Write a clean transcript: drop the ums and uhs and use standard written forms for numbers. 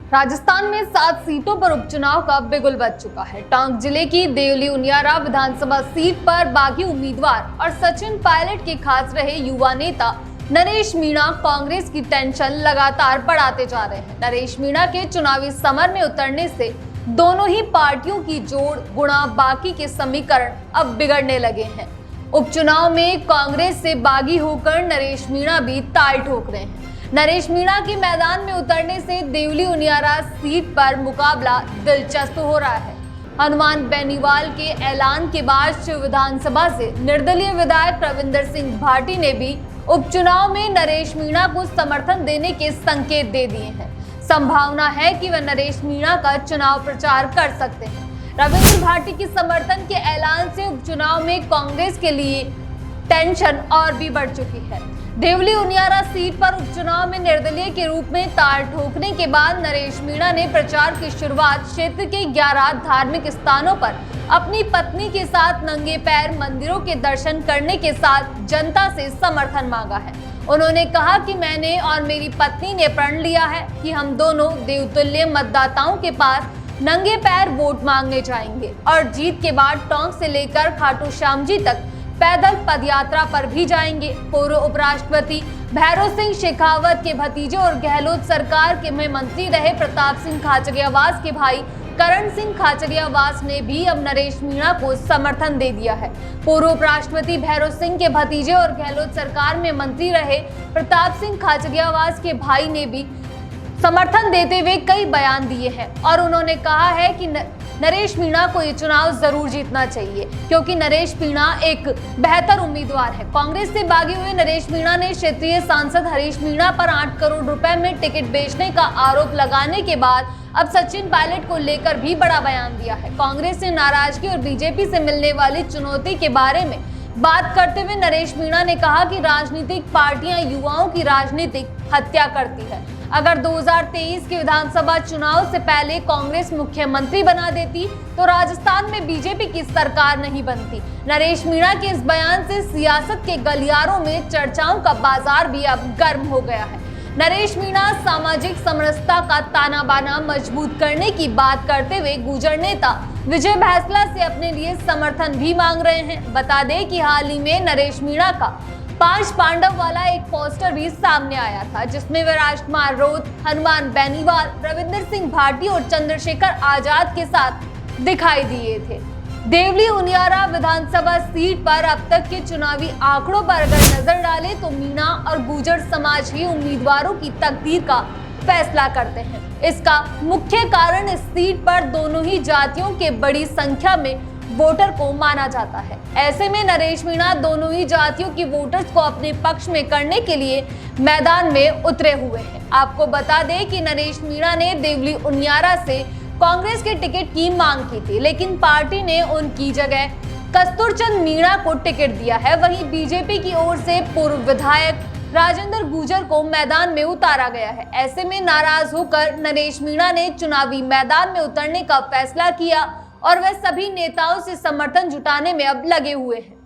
राजस्थान में 7 सीटों पर उपचुनाव का बिगुल बज चुका है। टोंक जिले की देवली उनियारा विधानसभा सीट पर बागी उम्मीदवार और सचिन पायलट के खास रहे युवा नेता नरेश मीणा कांग्रेस की टेंशन लगातार बढ़ाते जा रहे हैं। नरेश मीणा के चुनावी समर में उतरने से दोनों ही पार्टियों की जोड़ गुणा बाकी के समीकरण अब बिगड़ने लगे हैं। उपचुनाव में कांग्रेस से बागी होकर नरेश मीणा भी ताल ठोक रहे हैं। नरेश मीणा के मैदान में उतरने से देवली उनियारा सीट पर मुकाबला दिलचस्प हो रहा है। हनुमान बेनीवाल के ऐलान के बाद शिव विधानसभा से निर्दलीय विधायक रविंदर सिंह भाटी ने भी उपचुनाव में नरेश मीणा को समर्थन देने के संकेत दे दिए हैं। संभावना है कि वह नरेश मीणा का चुनाव प्रचार कर सकते हैं। रविंद्र भाटी के समर्थन के ऐलान से उपचुनाव में कांग्रेस के लिए टेंशन और भी बढ़ चुकी है। देवली उनियारा सीट पर उपचुनाव में निर्दलीय के रूप में ताल ठोकने के बाद नरेश मीणा ने प्रचार की शुरुआत क्षेत्र के 11 धार्मिक स्थानों पर अपनी पत्नी के साथ नंगे पैर मंदिरों के दर्शन करने के साथ जनता से समर्थन मांगा है। उन्होंने कहा कि मैंने और मेरी पत्नी ने प्रण लिया है कि हम दोनों देवतुल्य मतदाताओं के पास नंगे पैर वोट मांगने जाएंगे और जीत के बाद टोंक से लेकर खाटू श्याम जी तक पैदल पदयात्रा पर भी जाएंगे। पूर्व उपराष्ट्रपति भैरव सिंह शेखावत के भतीजे और गहलोत सरकार के में मंत्री रहे प्रताप सिंह खाचरियावास के भाई करण सिंह खाचरियावास ने भी अब नरेश मीणा को समर्थन दे दिया है। पूर्व उपराष्ट्रपति भैरव सिंह के भतीजे और गहलोत सरकार में मंत्री रहे प्रताप सिंह खाचरियावास के भाई ने भी समर्थन देते हुए कई बयान दिए हैं और उन्होंने कहा है कि नरेश मीणा को ये चुनाव जरूर जीतना चाहिए क्योंकि नरेश मीणा एक बेहतर उम्मीदवार है। कांग्रेस से बागी हुए नरेश मीणा ने क्षेत्रीय सांसद हरीश मीणा पर 8 करोड़ रुपए में टिकट बेचने का आरोप लगाने के बाद अब सचिन पायलट को लेकर भी बड़ा बयान दिया है। कांग्रेस से नाराजगी और बीजेपी से मिलने वाली चुनौती के बारे में बात करते हुए नरेश मीणा ने कहा कि राजनीतिक पार्टियां युवाओं की राजनीतिक हत्या करती है। अगर 2023 के विधानसभा चुनाव से पहले कांग्रेस मुख्यमंत्री बना देती तो राजस्थान में बीजेपी की सरकार नहीं बनती। नरेश मीणा के इस बयान से सियासत के गलियारों में चर्चाओं का बाजार भी अब गर्म हो गया है। नरेश मीणा सामाजिक समरसता का ताना बाना मजबूत करने की बात करते हुए गुर्जर नेता विजय भैंसला से अपने लिए समर्थन भी मांग रहे हैं। बता दें कि हाल ही में नरेश मीणा का 5 पांडव वाला एक पोस्टर भी सामने आया था जिसमें वे राजकुमार रोत, हनुमान बेनीवाल, रविंदर सिंह भाटी और चंद्रशेखर आजाद के साथ दिखाई दिए थे। देवली उनियारा विधानसभा सीट पर अब तक के चुनावी आंकड़ों पर अगर नजर डालें तो मीणा और गुर्जर समाज ही उम्मीदवारों की तकदीर का फैसला करते हैं। इसका मुख्य कारण इस सीट पर दोनों ही जातियों के बड़ी संख्या में वोटर को माना जाता है। ऐसे में नरेश मीणा दोनों ही जातियों की वोटर्स को अपने पक्ष में करने के लिए मैदान में उतरे हुए हैं। आपको बता दें कि नरेश मीणा ने देवली उनियारा से कांग्रेस के टिकट की मांग की थी, लेकिन पार्टी ने उनकी जगह कस्तूरचंद मीणा को टिकट दिया है। वहीं बीजेपी की ओर से पूर्व विधायक राजेंद्र गुर्जर को मैदान में उतारा गया है। ऐसे में नाराज होकर नरेश मीणा ने चुनावी मैदान में उतरने का फैसला किया और वह सभी नेताओं से समर्थन जुटाने में अब लगे हुए हैं।